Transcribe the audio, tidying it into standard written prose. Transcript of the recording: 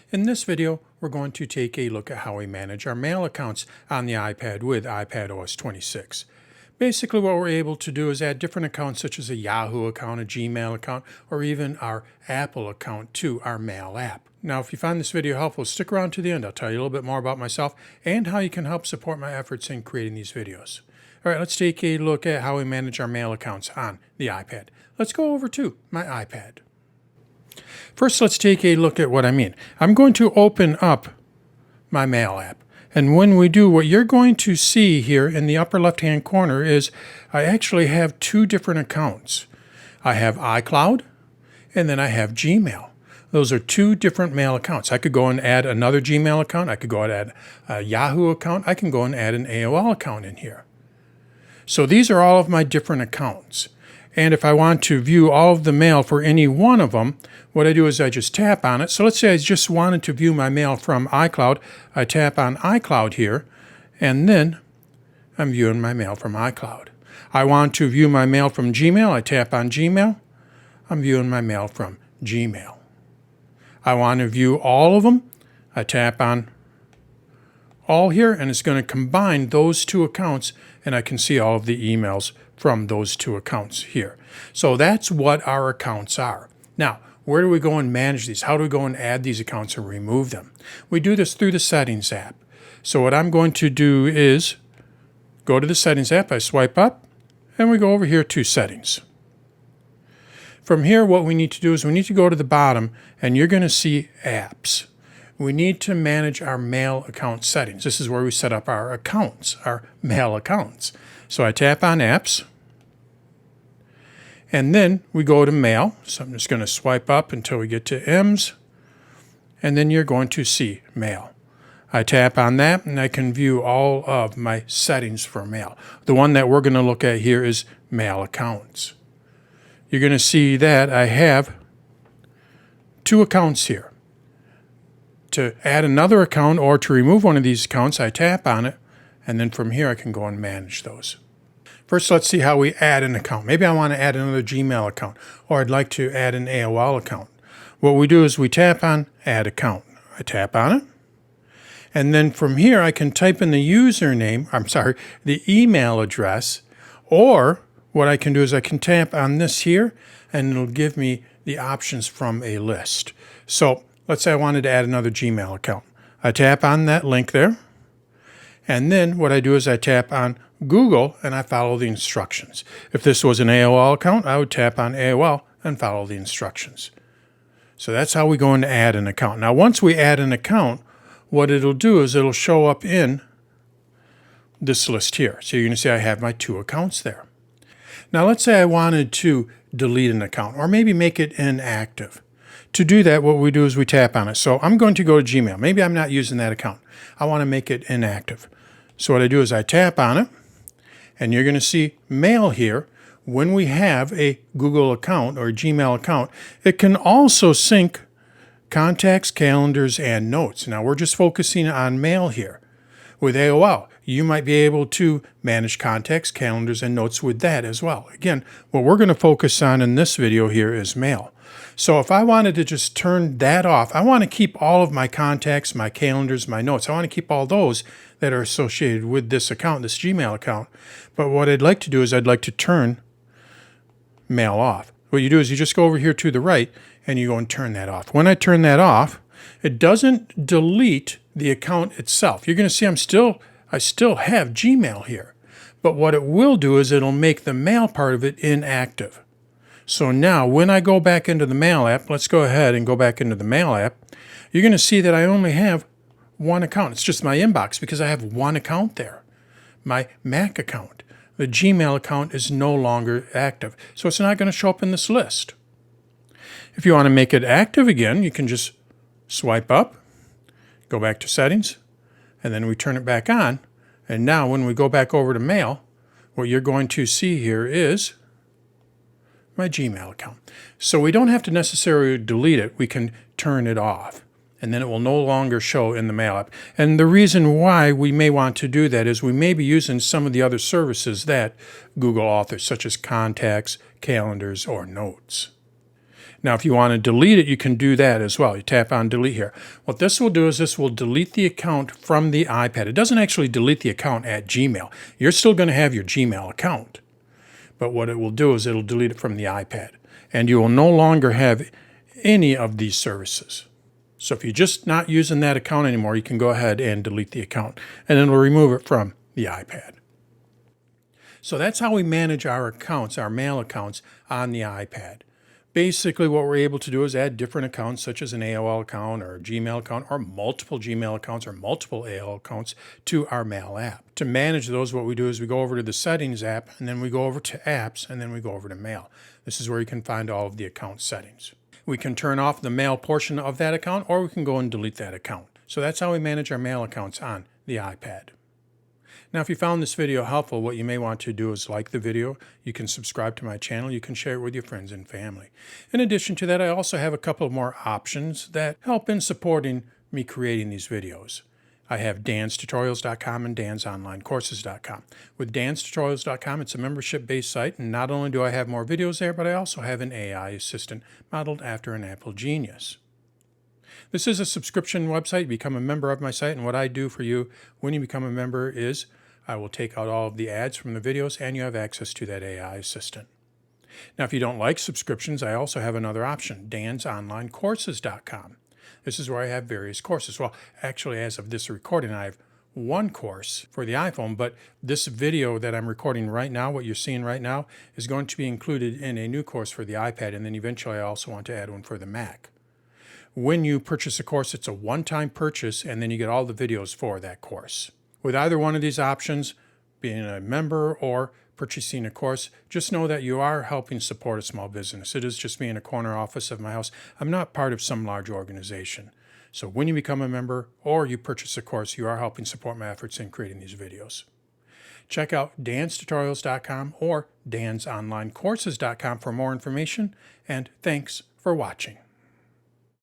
In this video, we're going to take a look at how we manage our mail accounts on the iPad with iPadOS 26. Basically, what we're able to do is add different accounts such as a Yahoo account, a Gmail account, or even our Apple account to our Mail app. Now, if you find this video helpful, stick around to the end. I'll tell you a little bit more about myself and how you can help support my efforts in creating these videos. All right, let's take a look at how we manage our mail accounts on the iPad. Let's go over to my iPad. First, let's take a look at what I mean. I'm going to open up my Mail app. And when we do, what you're going to see here in the upper left-hand corner is I actually have two different accounts. I have iCloud, and then I have Gmail. Those are two different mail accounts. I could go and add another Gmail account. I could go and add a Yahoo account. I can go and add an AOL account in here. So these are all of my different accounts. And if I want to view all of the mail for any one of them, what I do is I just tap on it. So let's say I just wanted to view my mail from iCloud. I tap on iCloud here, and then I'm viewing my mail from iCloud. I want to view my mail from Gmail. I tap on Gmail. I'm viewing my mail from Gmail. I want to view all of them. I tap on all here, and it's going to combine those two accounts, and I can see all of the emails from those two accounts here. So that's what our accounts are. Now, where do we go and manage these? How do we go and add these accounts and remove them? We do this through the Settings app. So what I'm going to do is go to the Settings app, I swipe up, and we go over here to Settings. From here, what we need to do is we need to go to the bottom, and you're going to see Apps. We need to manage our mail account settings. This is where we set up our accounts, our mail accounts. So I tap on Apps, and then we go to Mail. So I'm just going to swipe up until we get to M's, and then you're going to see Mail. I tap on that, and I can view all of my settings for mail. The one that we're going to look at here is Mail Accounts. You're going to see that I have two accounts here. To add another account or to remove one of these accounts, I tap on it, and then from here I can go and manage those. First, let's see how we add an account. Maybe I want to add another Gmail account, or I'd like to add an AOL account. What we do is we tap on Add Account. I tap on it, and then from here I can type in the the email address, or what I can do is I can tap on this here, and it'll give me the options from a list. So let's say I wanted to add another Gmail account. I tap on that link there, and then what I do is I tap on Google and I follow the instructions. If this was an AOL account, I would tap on AOL and follow the instructions. So that's how we go in to add an account. Now, once we add an account, what it'll do is it'll show up in this list here. So you're going to see I have my two accounts there. Now, let's say I wanted to delete an account or maybe make it inactive. To do that, what we do is we tap on it. So I'm going to go to Gmail. Maybe I'm not using that account. I want to make it inactive. So what I do is I tap on it, and you're going to see Mail here. When we have a Google account or a Gmail account, it can also sync contacts, calendars, and notes. Now, we're just focusing on Mail here. With AOL, you might be able to manage contacts, calendars, and notes with that as well. Again, what we're going to focus on in this video here is Mail. So if I wanted to just turn that off, I want to keep all of my contacts, my calendars, my notes. I want to keep all those that are associated with this account, this Gmail account. But what I'd like to do is I'd like to turn Mail off. What you do is you just go over here to the right and you go and turn that off. When I turn that off, it doesn't delete the account itself. You're going to see I still have Gmail here. But what it will do is it'll make the mail part of it inactive. So now when I go back into the Mail app, let's go ahead and go back into the Mail app, you're going to see that I only have one account. It's just my inbox because I have one account there, my Mac account. The Gmail account is no longer active, so it's not going to show up in this list. If you want to make it active again, you can just swipe up, go back to Settings, and then we turn it back on. And now when we go back over to Mail, what you're going to see here is my Gmail account. So we don't have to necessarily delete it. We can turn it off, and then it will no longer show in the Mail app. And the reason why we may want to do that is we may be using some of the other services that Google offers, such as contacts, calendars, or notes. Now, if you want to delete it, you can do that as well. You tap on delete here. What this will do is this will delete the account from the iPad. It doesn't actually delete the account at Gmail. You're still going to have your Gmail account. But what it will do is it'll delete it from the iPad. And you will no longer have any of these services. So if you're just not using that account anymore, you can go ahead and delete the account. And then it'll remove it from the iPad. So that's how we manage our accounts, our mail accounts on the iPad. Basically, what we're able to do is add different accounts, such as an AOL account or a Gmail account or multiple Gmail accounts or multiple AOL accounts to our Mail app. To manage those, what we do is we go over to the Settings app, and then we go over to Apps, and then we go over to Mail. This is where you can find all of the account settings. We can turn off the Mail portion of that account, or we can go and delete that account. So that's how we manage our Mail accounts on the iPad. Now, if you found this video helpful, what you may want to do is like the video. You can subscribe to my channel. You can share it with your friends and family. In addition to that, I also have a couple more options that help in supporting me creating these videos. I have danstutorials.com and dansonlinecourses.com. With danstutorials.com, it's a membership-based site, and not only do I have more videos there, but I also have an AI assistant modeled after an Apple Genius. This is a subscription website. You become a member of my site, and what I do for you when you become a member is I will take out all of the ads from the videos, and you have access to that AI assistant. Now, if you don't like subscriptions, I also have another option, dansonlinecourses.com. This is where I have various courses. Well, actually, as of this recording, I have one course for the iPhone, but this video that I'm recording right now, what you're seeing right now, is going to be included in a new course for the iPad, and then eventually I also want to add one for the Mac. When you purchase a course, it's a one-time purchase, and then you get all the videos for that course. With either one of these options, being a member or purchasing a course, just know that you are helping support a small business. It is just me in a corner office of my house. I'm not part of some large organization. So when you become a member or you purchase a course, you are helping support my efforts in creating these videos. Check out danstutorials.com or dansonlinecourses.com for more information, and thanks for watching.